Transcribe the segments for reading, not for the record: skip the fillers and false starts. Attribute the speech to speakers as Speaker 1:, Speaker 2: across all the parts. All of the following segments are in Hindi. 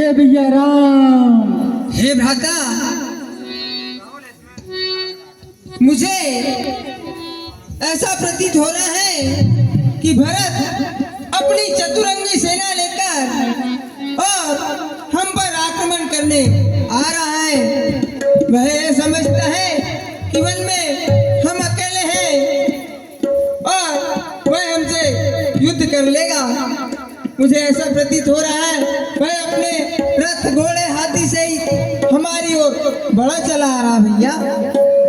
Speaker 1: हे भैया राम।
Speaker 2: हे भ्राता, मुझे ऐसा प्रतीत हो रहा है कि भरत अपनी चतुरंगी सेना लेकर और हम पर आक्रमण करने आ रहा है। वह यह समझता है कि वन में हम अकेले हैं और वह हमसे युद्ध कर लेगा। मुझे ऐसा प्रतीत हो रहा है वह अपने रथ घोड़े हाथी से ही हमारी ओर बढ़ा चला आ रहा। भैया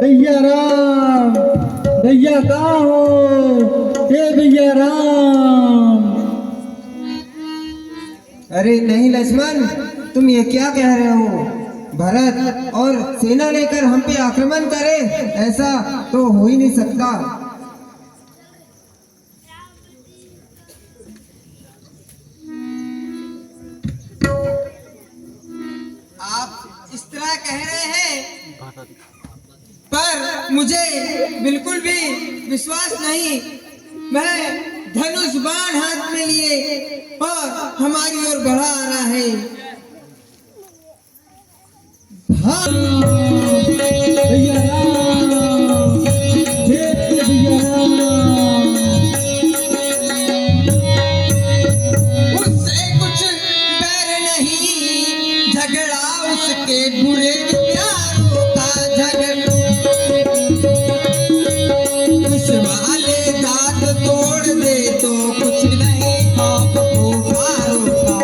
Speaker 1: भैया राम, भैया कहाँ हो? हे भैया राम।
Speaker 2: अरे नहीं लक्ष्मण, तुम ये क्या कह रहे हो? भरत और सेना लेकर हम पे आक्रमण करे, ऐसा तो हो ही नहीं सकता। आप इस तरह कह रहे हैं, पर मुझे बिल्कुल भी विश्वास नहीं। वह धनुष बाण हाथ में लिए और हमारी ओर बढ़ा आ रहा है। हाँ।
Speaker 1: भैया राम, हे भैया राम।
Speaker 2: उससे कुछ डर नहीं, झगड़ा उसके बुरे विचारों का झगड़ा। उस वाले दांत तोड़ दे तो कुछ नहीं खौफ पुकारों का।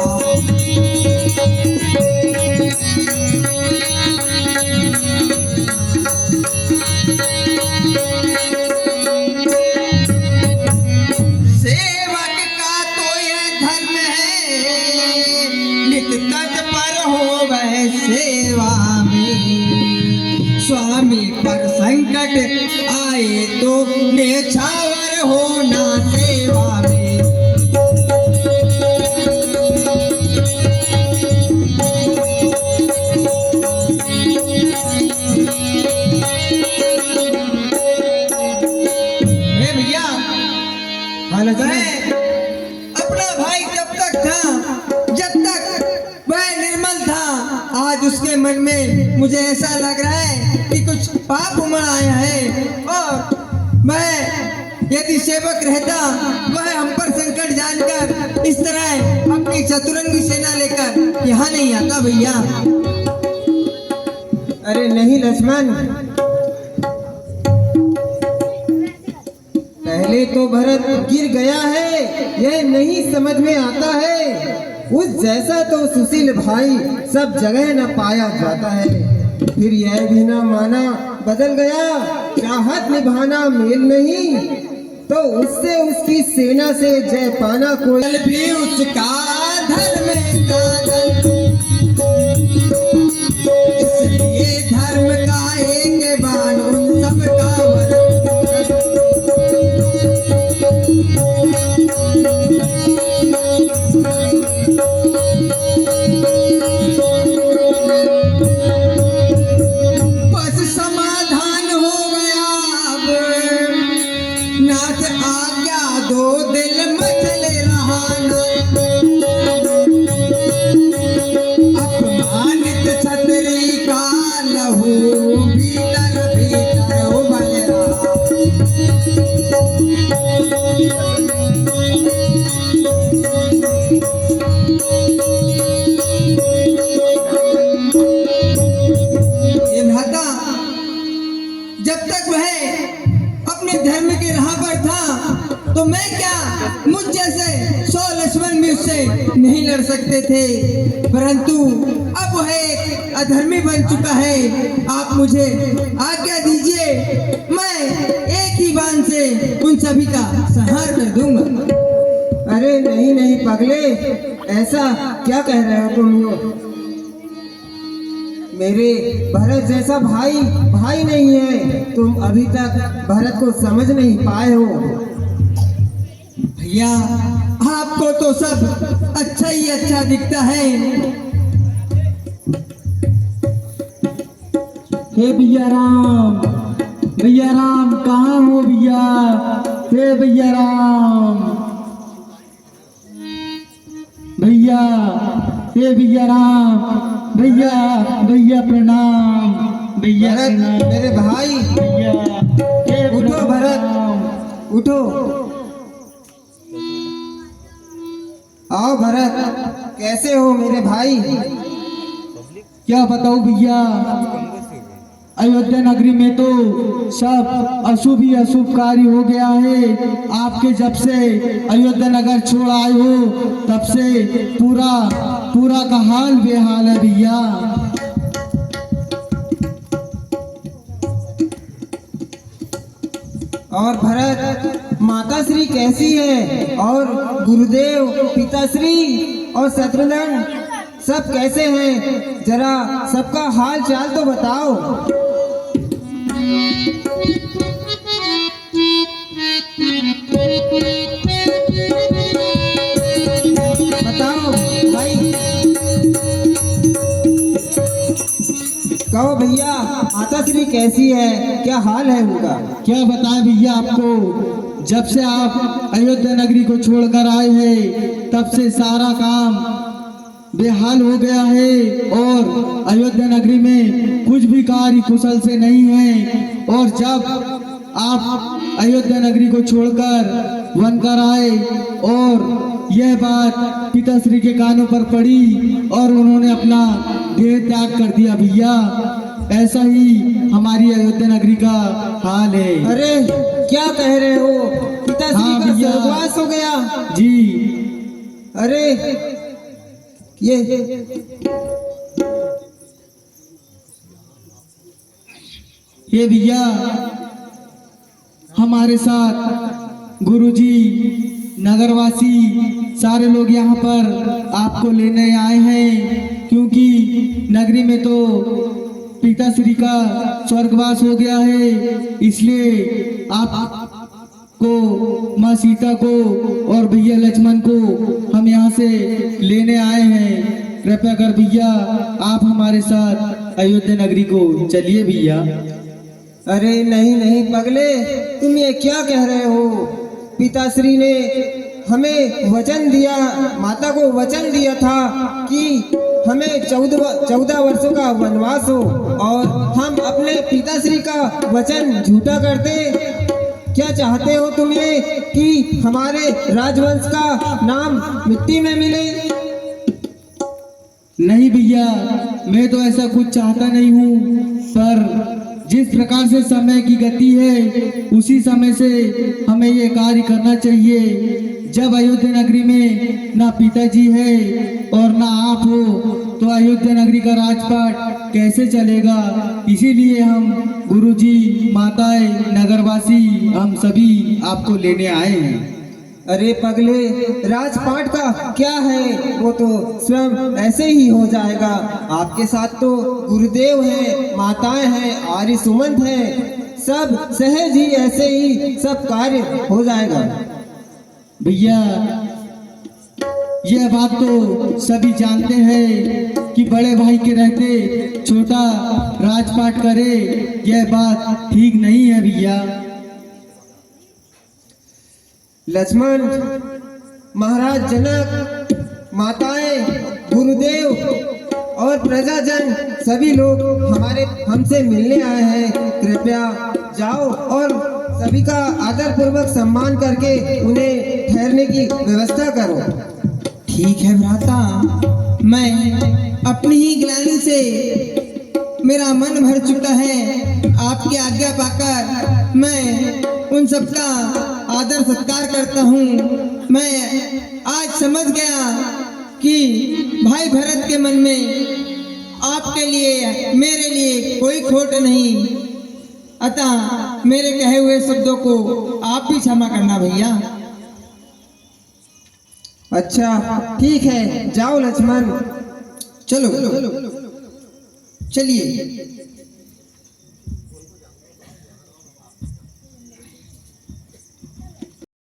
Speaker 2: सेवक का तो यह धर्म है, नित तत्पर हो वह सेवा में। स्वामी पर संकट आए तो नेछावर होना सेवा में। हे भैया, अपना भाई जब तक वह निर्मल था, आज उसके मन में मुझे ऐसा लग रहा है कि कुछ पाप उमड़ आया है। और मैं यदि सेवक रहता, वह हम पर संकट जानकर इस तरह अपनी चतुरंगी सेना लेकर यहाँ नहीं आता। भैया अरे नहीं लक्ष्मण, पहले तो भरत गिर गया है, यह नहीं समझ में आता है। उस जैसा तो सुशील भाई सब जगह न पाया जाता है। फिर यह भी ना माना बदल गया, चाहत निभाना मेल नहीं, तो उससे उसकी सेना से जय पाना कोई भी उसका धर्म का। इसलिए धर्म का एक बाण उन सबका बस समाधान हो गया। अब नाथ आज्ञा दो, दिल मचल रहा ना। अपमानित छतरी का लहू भीतर भीतर उबल रहा। ये भ्राता, जब तक वह अपने धर्म के राह पर था तो मैं क्या, मुझ जैसे 100 लक्ष्मण भी उससे नहीं लड़ सकते थे। परंतु अब वह एक अधर्मी बन चुका है। आप मुझे आज्ञा दीजिए, मैं एक ही बाण से उन सभी का संहार कर दूंगा। अरे नहीं नहीं पगले, ऐसा क्या कह रहे हो तुम? मेरे भरत जैसा भाई नहीं है। तुम अभी तक भरत को समझ नहीं पाए हो। भैया, आपको तो सब अच्छा ही अच्छा दिखता है।
Speaker 1: हे भैया राम, भैया राम कहाँ हो भैया? हे भैया राम, भैया हे भैया राम, भैया भैया प्रणाम, भैया
Speaker 2: भरत
Speaker 1: प्रणाम,
Speaker 2: मेरे भाई,
Speaker 1: भैया हे
Speaker 2: उठो
Speaker 1: प्रणाम।
Speaker 2: भरत, उठो। आओ भरत, कैसे हो मेरे भाई?
Speaker 1: क्या बताऊं भैया, अयोध्या नगरी में तो सब अशुभ ही अशुभ कार्य हो गया है। आपके जब से अयोध्या नगर छोड़ आए हो तब से पूरा पूरा का हाल बेहाल है भैया।
Speaker 2: और भरत, माता श्री कैसी है? और गुरुदेव, पिताश्री और शत्रुघ्न सब कैसे हैं? जरा सबका हाल चाल तो बताओ। बताओ भाई, कहो भैया, माता श्री कैसी है? क्या हाल है उनका?
Speaker 1: क्या बताएं भैया आपको, जब से आप अयोध्या नगरी को छोड़कर आए हैं तब से सारा काम बेहाल हो गया है और अयोध्या नगरी में कुछ भी कार्य कुशल से नहीं है। और जब आप अयोध्या नगरी को छोड़कर वन कर आए और यह बात पिताश्री के कानों पर पड़ी और उन्होंने अपना देह त्याग कर दिया भैया। ऐसा ही हमारी अयोध्या नगरी का हाल है।
Speaker 2: अरे क्या कह रहे हो? पिताश्री
Speaker 1: हाँ
Speaker 2: का
Speaker 1: भैया।
Speaker 2: स्वर्गवास हो गया?
Speaker 1: जी
Speaker 2: अरे ये
Speaker 1: भैया, हमारे साथ गुरुजी, नगरवासी सारे लोग यहाँ पर आपको लेने आए हैं, क्योंकि नगरी में तो पिताश्री का स्वर्गवास हो गया है। इसलिए आपको, माँ सीता को और भैया लक्ष्मण को हम यहाँ से लेने आए हैं। कृपया कर भैया आप हमारे साथ अयोध्या नगरी को चलिए भैया।
Speaker 2: अरे नहीं नहीं पगले, तुम ये क्या कह रहे हो? पिताश्री ने हमें वचन दिया, माता को वचन दिया था कि हमें 14 वर्षों का वनवास हो और हम अपने पिताश्री का वचन झूठा करते। क्या चाहते हो तुम ये कि हमारे राजवंश का नाम मिट्टी में मिले?
Speaker 1: नहीं भैया, मैं तो ऐसा कुछ चाहता नहीं हूँ, पर जिस प्रकार से समय की गति है उसी समय से हमें ये कार्य करना चाहिए। जब अयोध्या नगरी में ना पिताजी है और ना आप हो तो अयोध्या नगरी का राजपाट कैसे चलेगा? इसीलिए हम गुरुजी, माताएं, नगरवासी हम सभी आपको लेने आए हैं।
Speaker 2: अरे पगले, राजपाट का क्या है? वो तो स्वयं ऐसे ही हो जाएगा। आपके साथ तो गुरुदेव हैं, माताएं हैं, आर्य सुमंत हैं, सब सहज ही ऐसे ही सब कार्य हो जाएगा।
Speaker 1: भैया यह बात तो सभी जानते हैं कि बड़े भाई के रहते छोटा राजपाट करे, यह बात ठीक नहीं है भैया।
Speaker 2: लक्ष्मण, महाराज जनक, माताएं, गुरुदेव और प्रजाजन सभी लोग हमसे मिलने आए हैं। कृपया जाओ और सभी का आदर पूर्वक सम्मान करके उन्हें ठहरने की व्यवस्था करो।
Speaker 3: ठीक है भ्राता, मैं अपनी ही ग्लानि से मेरा मन भर चुका है। आपकी आज्ञा पाकर मैं उन सबका आदर सत्कार करता हूँ। मैं आज समझ गया कि भाई भरत के मन में आपके लिए, मेरे लिए कोई खोट नहीं। अतः मेरे कहे हुए शब्दों को आप भी क्षमा करना भैया।
Speaker 2: अच्छा ठीक है, जाओ लक्ष्मण।
Speaker 3: चलो चलिए।